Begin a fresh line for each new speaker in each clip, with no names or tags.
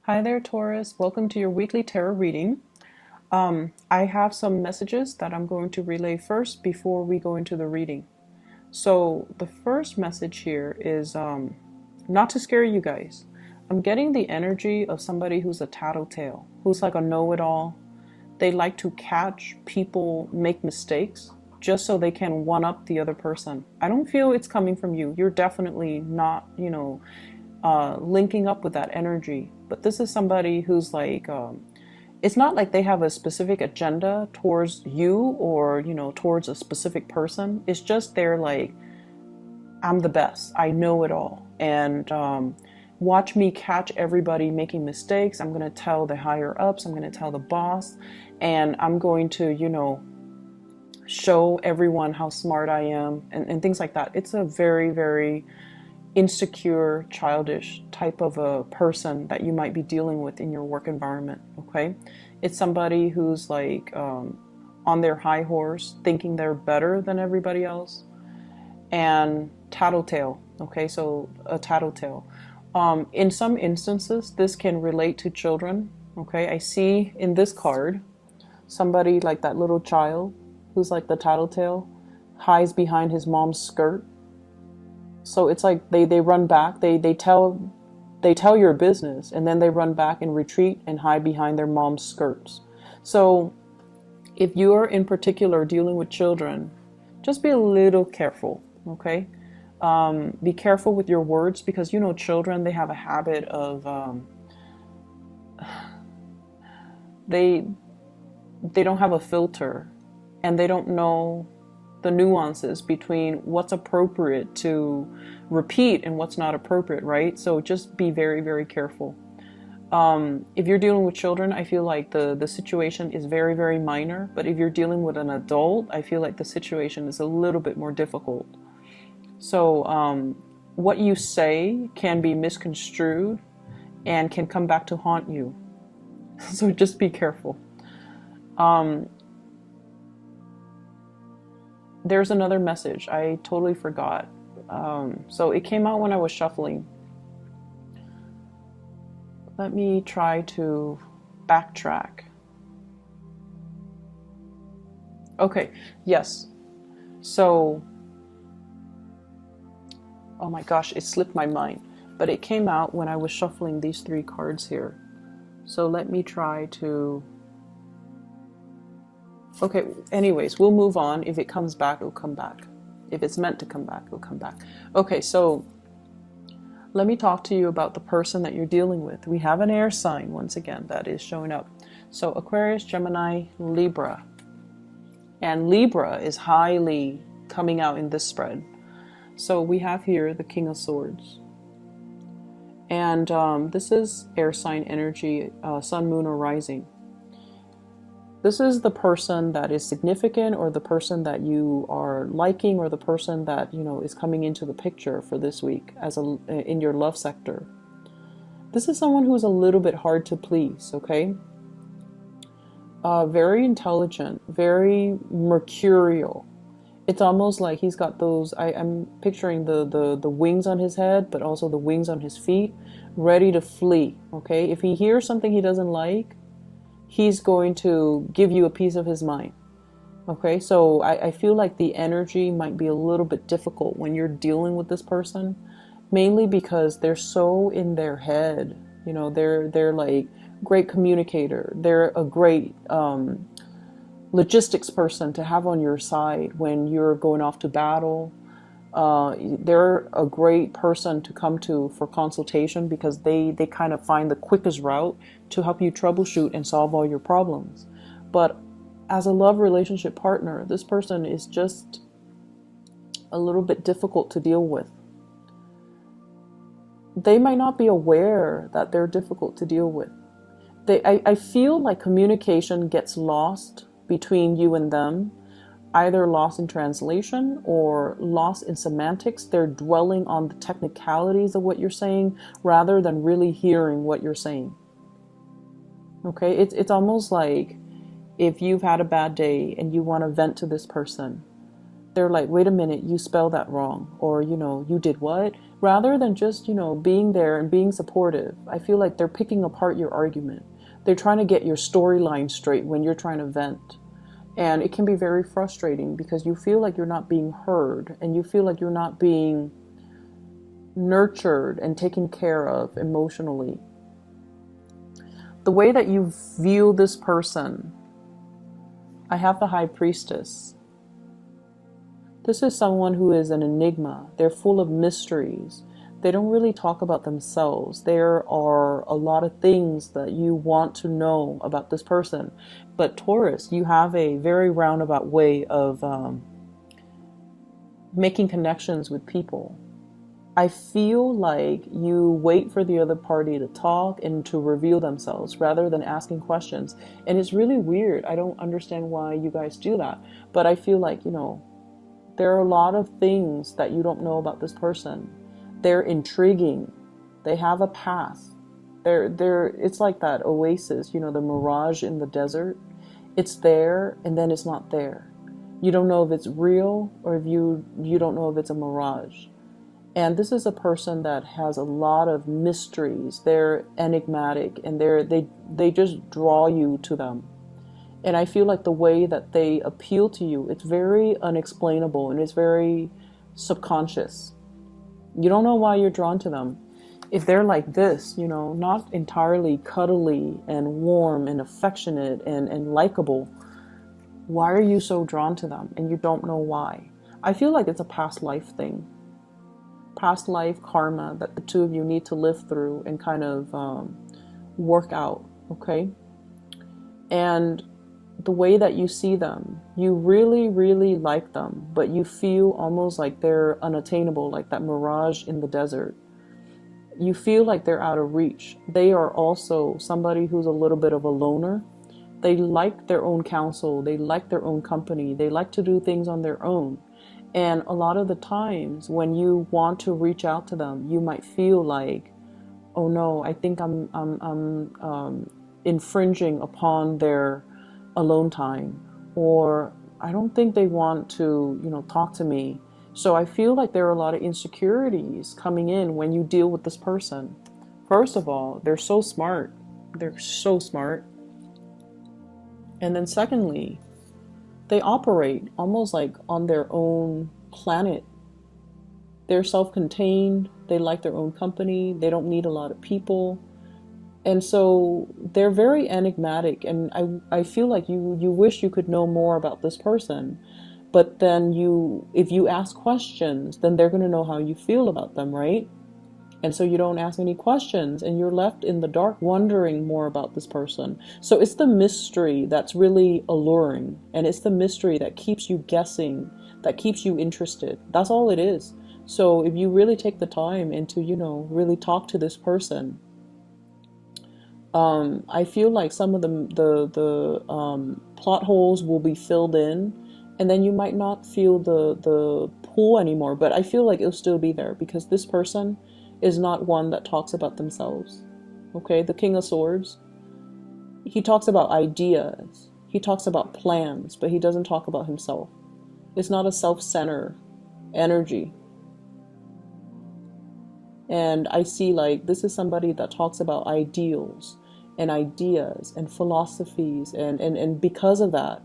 Hi there, Taurus. Welcome to your weekly tarot reading. I have some messages that I'm going to relay first before we go into the reading. So, the first message here is not to scare you guys. I'm getting the energy of somebody who's a tattletale, who's like a know it all. They like to catch people make mistakes just so they can one up the other person. I don't feel it's coming from you. You're definitely not, linking up with that energy. But this is somebody who's like, it's not like they have a specific agenda towards you or, towards a specific person. It's just they're like, I'm the best. I know it all. And watch me catch everybody making mistakes. I'm going to tell the higher ups. I'm going to tell the boss. And I'm going to, show everyone how smart I am and things like that. It's a very, very insecure, childish type of a person that you might be dealing with in your work environment. Okay, it's somebody who's like on their high horse, thinking they're better than everybody else, and tattletale. Okay, so a tattletale. In some instances, this can relate to children. Okay, I see in this card somebody like that little child who's like the tattletale, hides behind his mom's skirt. So it's like they run back, they tell your business, and then they run back and retreat and hide behind their mom's skirts. So if you are in particular dealing with children, just be a little careful, okay? Be careful with your words, because children, they have a habit of they don't have a filter, and they don't know the nuances between what's appropriate to repeat and what's not appropriate, right? So just be very, very careful. If you're dealing with children, I feel like the situation is very, very minor. But if you're dealing with an adult, I feel like the situation is a little bit more difficult. So what you say can be misconstrued and can come back to haunt you. So just be careful. There's another message. I totally forgot. So it came out when I was shuffling. Let me try to backtrack. Okay, yes. So, oh my gosh, it slipped my mind. But it came out when I was shuffling these three cards here. So let me try to... Okay, anyways, we'll move on. If it comes back, it'll come back. If it's meant to come back, it'll come back. Okay, so let me talk to you about the person that you're dealing with. We have an air sign, once again, that is showing up. So Aquarius, Gemini, Libra. And Libra is highly coming out in this spread. So we have here the King of Swords. And this is air sign energy, sun, moon, or rising. This is the person that is significant, or the person that you are liking, or the person that is coming into the picture for this week in your love sector. This is someone who is a little bit hard to please, okay? Very intelligent, very mercurial. It's almost like he's got those, I'm picturing the wings on his head, but also the wings on his feet, ready to flee, okay? If he hears something he doesn't like, he's going to give you a piece of his mind. Okay, so I feel like the energy might be a little bit difficult when you're dealing with this person, mainly because they're so in their head. They're like great communicator. They're a great logistics person to have on your side when you're going off to battle. They're a great person to come to for consultation, because they kind of find the quickest route to help you troubleshoot and solve all your problems. But as a love relationship partner, this person is just a little bit difficult to deal with. They might not be aware that they're difficult to deal with. I feel like communication gets lost between you and them, either lost in translation or lost in semantics. They're dwelling on the technicalities of what you're saying rather than really hearing what you're saying. Okay, it's almost like if you've had a bad day and you want to vent to this person, they're like, wait a minute, you spelled that wrong, or you did what? Rather than just, being there and being supportive, I feel like they're picking apart your argument. They're trying to get your storyline straight when you're trying to vent. And it can be very frustrating because you feel like you're not being heard and you feel like you're not being nurtured and taken care of emotionally. The way that you view this person, I have the High Priestess. This is someone who is an enigma. They're full of mysteries. They don't really talk about themselves. There are a lot of things that you want to know about this person. But Taurus, you have a very roundabout way of making connections with people. I feel like you wait for the other party to talk and to reveal themselves rather than asking questions. And it's really weird. I don't understand why you guys do that. But I feel like, there are a lot of things that you don't know about this person. They're intriguing. They have a path. It's like that oasis, the mirage in the desert. It's there and then it's not there. You don't know if it's real or if you don't know if it's a mirage. And this is a person that has a lot of mysteries. They're enigmatic and they just draw you to them. And I feel like the way that they appeal to you, it's very unexplainable and it's very subconscious. You don't know why you're drawn to them. If they're like this, not entirely cuddly and warm and affectionate and likable, why are you so drawn to them? And you don't know why. I feel like it's a past life thing. Past life karma that the two of you need to live through and kind of work out, okay? And the way that you see them, you really, really like them, but you feel almost like they're unattainable, like that mirage in the desert. You feel like they're out of reach. They are also somebody who's a little bit of a loner. They like their own counsel. They like their own company. They like to do things on their own. And a lot of the times when you want to reach out to them, you might feel like, oh no, I think I'm infringing upon their alone time, or I don't think they want to, talk to me. So I feel like there are a lot of insecurities coming in when you deal with this person. First of all, they're so smart. They're so smart. And then secondly, they operate almost like on their own planet. They're self-contained. They like their own company. They don't need a lot of people. And so they're very enigmatic. And I feel like you wish you could know more about this person. But then if you ask questions, then they're going to know how you feel about them, right? And so you don't ask any questions and you're left in the dark wondering more about this person. So it's the mystery that's really alluring. And it's the mystery that keeps you guessing, that keeps you interested. That's all it is. So if you really take the time and to, really talk to this person, I feel like some of the plot holes will be filled in, and then you might not feel the pull anymore. But I feel like it'll still be there because this person is not one that talks about themselves. Okay, the King of Swords, he talks about ideas, he talks about plans, but he doesn't talk about himself. It's not a self-centered energy. And I see like this is somebody that talks about ideals and ideas and philosophies, and because of that,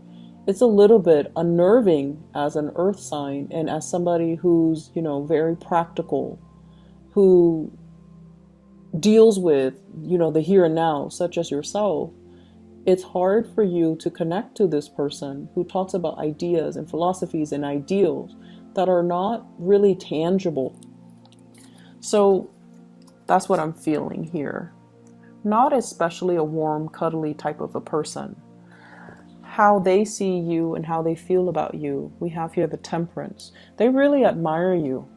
it's a little bit unnerving as an earth sign and as somebody who's, very practical, who deals with, the here and now, such as yourself. It's hard for you to connect to this person who talks about ideas and philosophies and ideals that are not really tangible. So that's what I'm feeling here. Not especially a warm, cuddly type of a person. How they see you and how they feel about you. We have here the Temperance. They really admire you.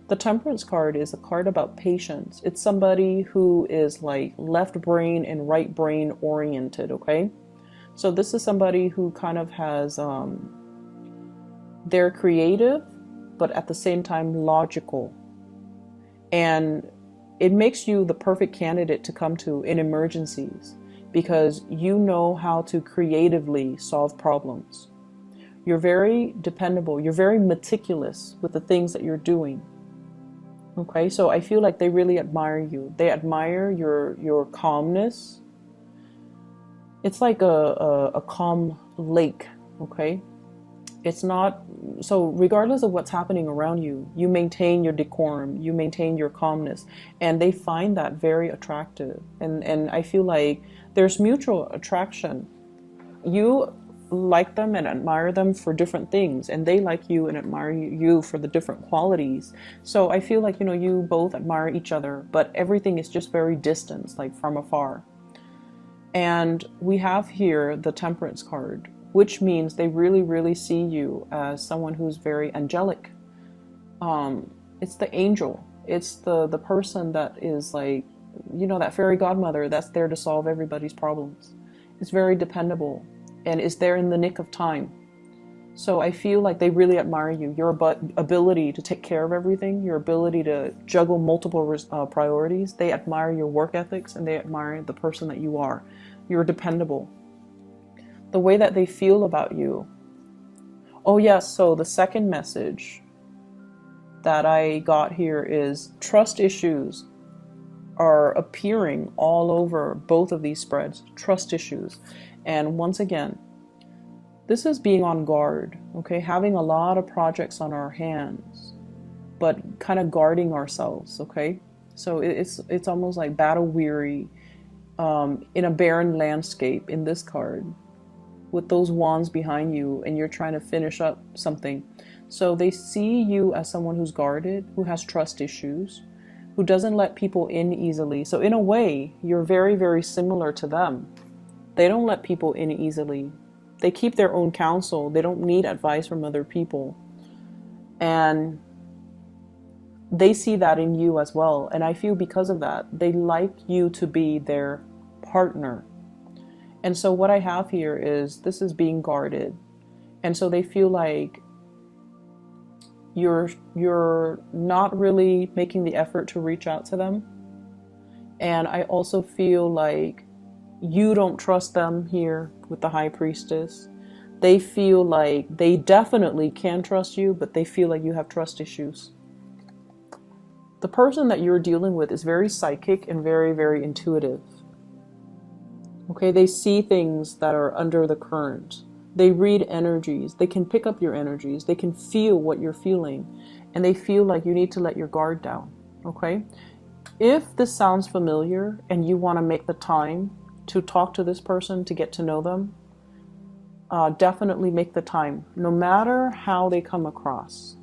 The Temperance card is a card about patience. It's somebody who is like left brain and right brain oriented, okay? So this is somebody who kind of has, they're creative, but at the same time logical. And it makes you the perfect candidate to come to in emergencies because you know how to creatively solve problems. You're very dependable. You're very meticulous with the things that you're doing. Okay, so I feel like they really admire you. They admire your calmness. It's like a calm lake, okay? It's not, so regardless of what's happening around you, you maintain your decorum, you maintain your calmness, and they find that very attractive. And I feel like there's mutual attraction. You like them and admire them for different things, and they like you and admire you for the different qualities. So I feel like, you both admire each other, but everything is just very distant, like from afar. And we have here the Temperance card, which means they really, really see you as someone who's very angelic. It's the angel. It's the person that is like, that fairy godmother that's there to solve everybody's problems. It's very dependable and is there in the nick of time. So I feel like they really admire you. Your ability to take care of everything, your ability to juggle multiple priorities. They admire your work ethics and they admire the person that you are. You're dependable. The way that they feel about you. Oh yes, so the second message that I got here is trust issues are appearing all over both of these spreads. Trust issues. And once again, this is being on guard, okay? Having a lot of projects on our hands, but kind of guarding ourselves, okay? So it's almost like battle weary in a barren landscape in this card with those wands behind you, and you're trying to finish up something. So they see you as someone who's guarded, who has trust issues, who doesn't let people in easily. So in a way, you're very, very similar to them. They don't let people in easily. They keep their own counsel. They don't need advice from other people. And they see that in you as well. And I feel because of that, they like you to be their partner. And so what I have here is this is being guarded. And so they feel like you're not really making the effort to reach out to them. And I also feel like you don't trust them here with the High Priestess. They feel like they definitely can trust you, but they feel like you have trust issues. The person that you're dealing with is very psychic and very, very intuitive. Okay, they see things that are under the current. They read energies. They can pick up your energies. They can feel what you're feeling. And they feel like you need to let your guard down. Okay? If this sounds familiar and you want to make the time to talk to this person, to get to know them, definitely make the time, no matter how they come across.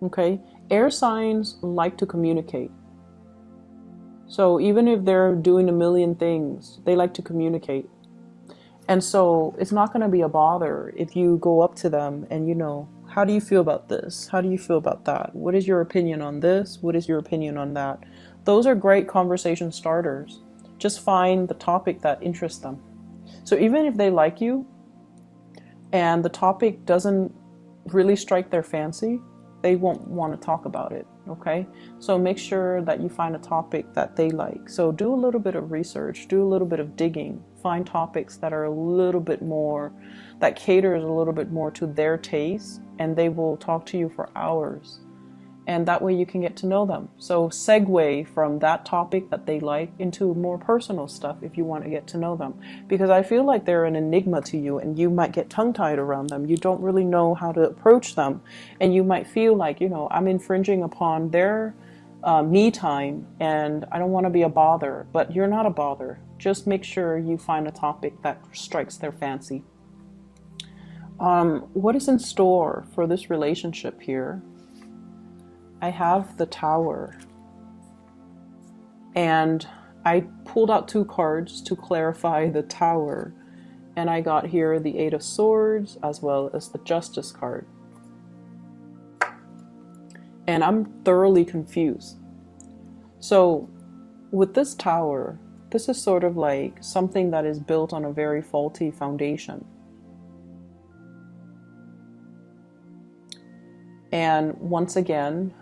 Okay? Air signs like to communicate. So even if they're doing a million things, they like to communicate. And so it's not going to be a bother if you go up to them and, how do you feel about this? How do you feel about that? What is your opinion on this? What is your opinion on that? Those are great conversation starters. Just find the topic that interests them. So even if they like you and the topic doesn't really strike their fancy, they won't want to talk about it, okay? So make sure that you find a topic that they like. So do a little bit of research, do a little bit of digging, find topics that are a little bit more, that caters a little bit more to their taste, and they will talk to you for hours. And that way you can get to know them. So segue from that topic that they like into more personal stuff if you want to get to know them. Because I feel like they're an enigma to you and you might get tongue-tied around them. You don't really know how to approach them. And you might feel like, I'm infringing upon their me time and I don't want to be a bother. But you're not a bother. Just make sure you find a topic that strikes their fancy. What is in store for this relationship here? I have the Tower, and I pulled out 2 cards to clarify the Tower, and I got here the 8 of Swords as well as the Justice card. And I'm thoroughly confused. So with this Tower, this is sort of like something that is built on a very faulty foundation. And once again,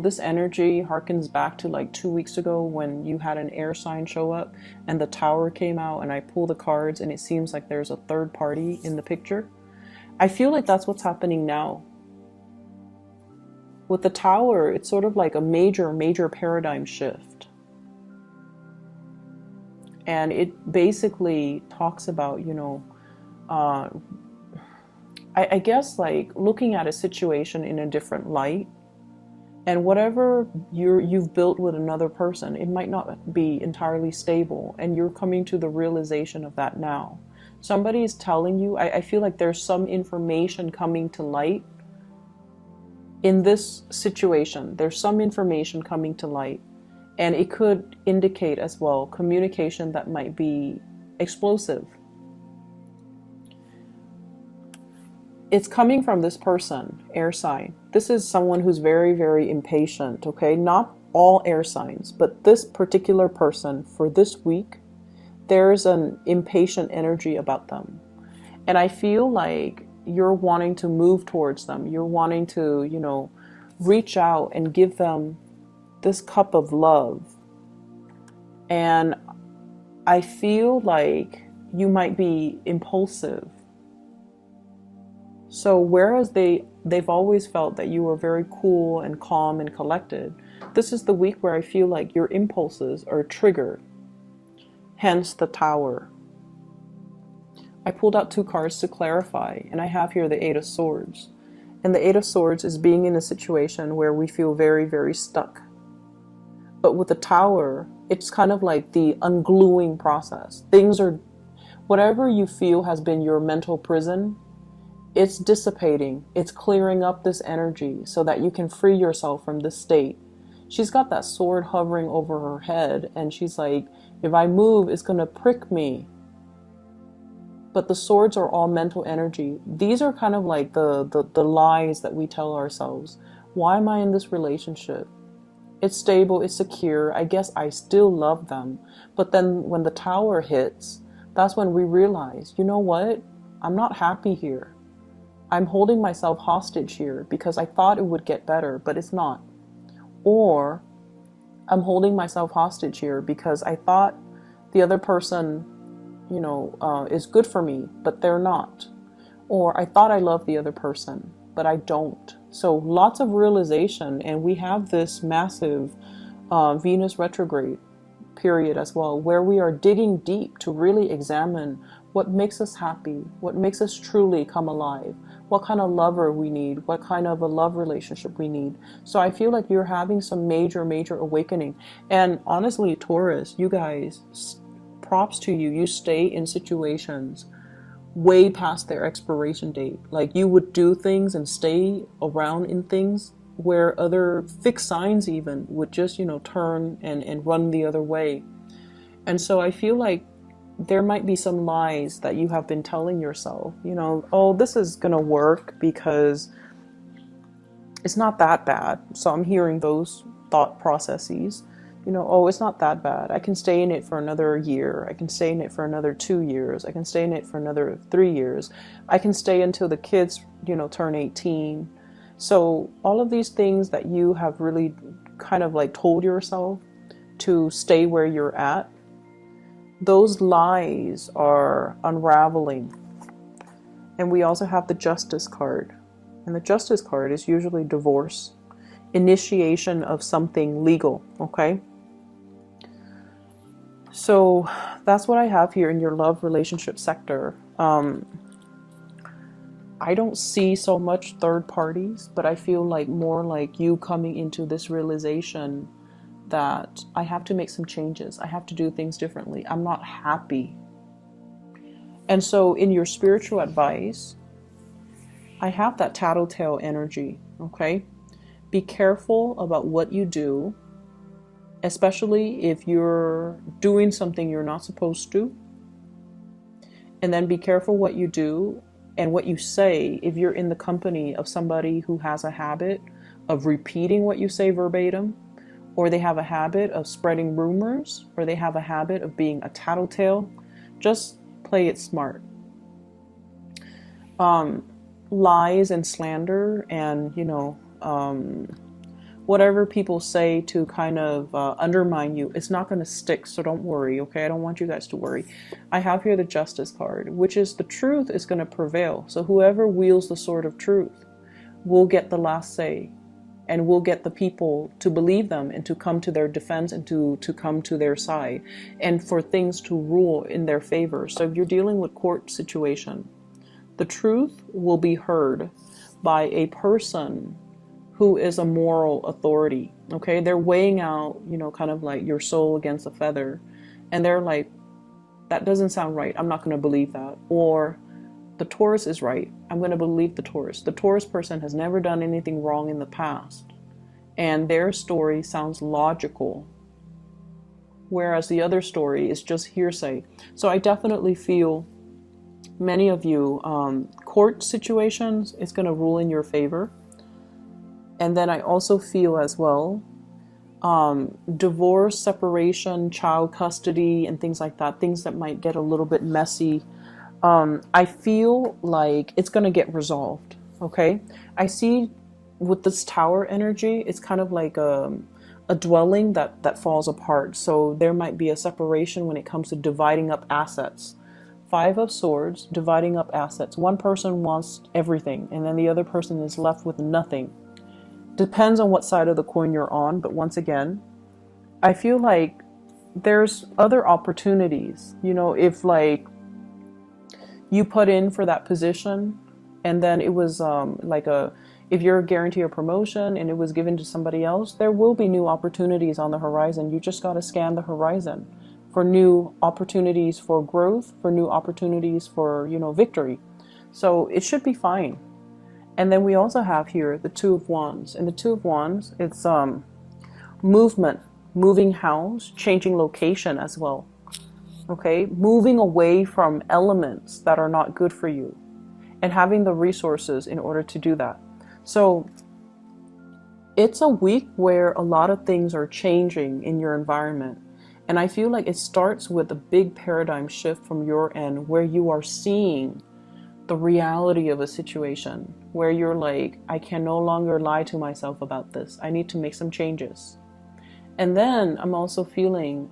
this energy harkens back to like 2 weeks ago when you had an air sign show up and the Tower came out and I pull the cards and it seems like there's a third party in the picture. I feel like that's what's happening now. With the Tower, it's sort of like a major paradigm shift. And it basically talks about, you know, I guess like looking at a situation in a different light. And whatever you've built with another person, it might not be entirely stable. And you're coming to the realization of that now. Somebody is telling you, I feel like there's some information coming to light in this situation. There's some information coming to light. And it could indicate as well communication that might be explosive. It's coming from this person, air sign. This is someone who's very impatient, okay? Not all air signs, but this particular person for this week, there's an impatient energy about them. And I feel like you're wanting to move towards them. You're wanting to, you know, reach out and give them this cup of love. And I feel like you might be impulsive. So whereas they've always felt that you were very cool and calm and collected, this is the week where I feel like your impulses are triggered. Hence the Tower. I pulled out 2 cards to clarify, and I have here the 8 of Swords. And the 8 of Swords is being in a situation where we feel very stuck. But with the Tower, it's kind of like the ungluing process. Things are, whatever you feel has been your mental prison, it's dissipating. It's clearing up this energy so that you can free yourself from this state. She's got that sword hovering over her head, and she's like, if I move, it's going to prick me. But the swords are all mental energy. These are kind of like the lies that we tell ourselves. Why am I in this relationship? It's stable, it's secure. I guess I still love them. But then when the Tower hits, that's when we realize, you know what? I'm not happy here. I'm holding myself hostage here because I thought it would get better, but it's not. Or I'm holding myself hostage here because I thought the other person, you know, is good for me, but they're not. Or I thought I loved the other person, but I don't. So lots of realization, and we have this massive Venus retrograde period as well, where we are digging deep to really examine what makes us happy, what makes us truly come alive, what kind of lover we need, what kind of a love relationship we need. So I feel like you're having some major awakening. And honestly, Taurus, you guys, props to you. You stay in situations way past their expiration date. Like you would do things and stay around in things where other fixed signs even would just, you know, turn and run the other way. And so I feel like there might be some lies that you have been telling yourself, you know, oh, this is going to work because it's not that bad. So I'm hearing those thought processes, you know, oh, it's not that bad. I can stay in it for another year. I can stay in it for another 2 years. I can stay in it for another 3 years. I can stay until the kids, you know, turn 18. So all of these things that you have really kind of like told yourself to stay where you're at, those lies are unraveling. And we also have the Justice card. And the Justice card is usually divorce, initiation of something legal, okay? So that's what I have here in your love relationship sector. I don't see so much third parties, but I feel like more like you coming into this realization that I have to make some changes. I have to do things differently. I'm not happy. And so in your spiritual advice, I have that tattletale energy, okay? Be careful about what you do, especially if you're doing something you're not supposed to. And then be careful what you do and what you say if you're in the company of somebody who has a habit of repeating what you say verbatim, or they have a habit of spreading rumors, or they have a habit of being a tattletale. Just play it smart. Lies and slander and, you know, whatever people say to kind of undermine you, it's not going to stick, so don't worry, okay? I don't want you guys to worry. I have here the Justice card, which is the truth is going to prevail. So whoever wields the sword of truth will get the last say. and will get the people to believe them and to come to their defense and to come to their side and for things to rule in their favor. So if you're dealing with court situation, the truth will be heard by a person who is a moral authority. Okay, they're weighing out, you know, kind of like your soul against a feather, and they're like, that doesn't sound right, I'm not going to believe that. Or the Taurus is right, I'm going to believe the Taurus. The Taurus person has never done anything wrong in the past, and their story sounds logical, whereas the other story is just hearsay. So I definitely feel many of you, court situations is going to rule in your favor. And then I also feel as well, divorce, separation, child custody, and things like that, things that might get a little bit messy. I feel like it's going to get resolved. Okay. I see with this tower energy, it's kind of like a dwelling that falls apart. So there might be a separation when it comes to dividing up assets. 5 of Swords, dividing up assets. One person wants everything, and then the other person is left with nothing. Depends on what side of the coin you're on, but once again, I feel like there's other opportunities. You know, if like you put in for that position and then it was if you're guaranteed a promotion and it was given to somebody else, there will be new opportunities on the horizon. You just got to scan the horizon for new opportunities for growth, for new opportunities for, you know, victory. So it should be fine. And then we also have here the Two of Wands. And the Two of Wands, it's movement, moving house, changing location as well. Okay, moving away from elements that are not good for you and having the resources in order to do that. So it's a week where a lot of things are changing in your environment. And I feel like it starts with a big paradigm shift from your end where you are seeing the reality of a situation, where you're like, I can no longer lie to myself about this. I need to make some changes. And then I'm also feeling,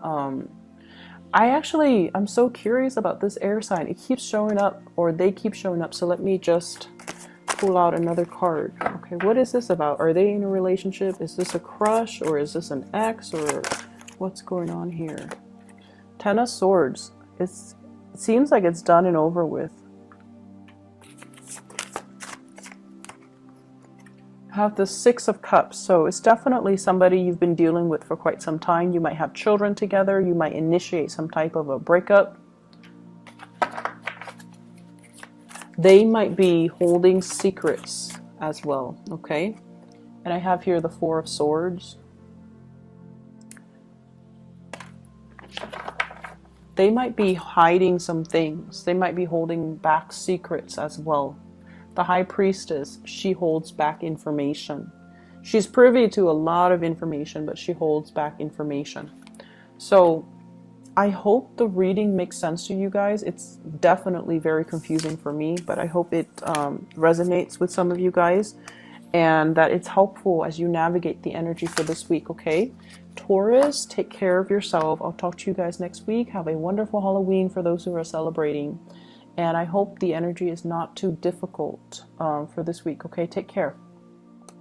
I'm so curious about this air sign. It keeps showing up, or they keep showing up. So let me just pull out another card. Okay, what is this about? Are they in a relationship? Is this a crush, or is this an ex, or what's going on here? 10 of Swords. It seems like it's done and over with. Have the 6 of Cups. So it's definitely somebody you've been dealing with for quite some time. You might have children together. You might initiate some type of a breakup. They might be holding secrets as well. Okay. And I have here the 4 of Swords. They might be hiding some things. They might be holding back secrets as well. The High Priestess, she holds back information. She's privy to a lot of information, but she holds back information. So I hope the reading makes sense to you guys. It's definitely very confusing for me, but I hope it resonates with some of you guys and that it's helpful as you navigate the energy for this week, okay? Taurus, take care of yourself. I'll talk to you guys next week. Have a wonderful Halloween for those who are celebrating. And I hope the energy is not too difficult for this week. Okay, take care.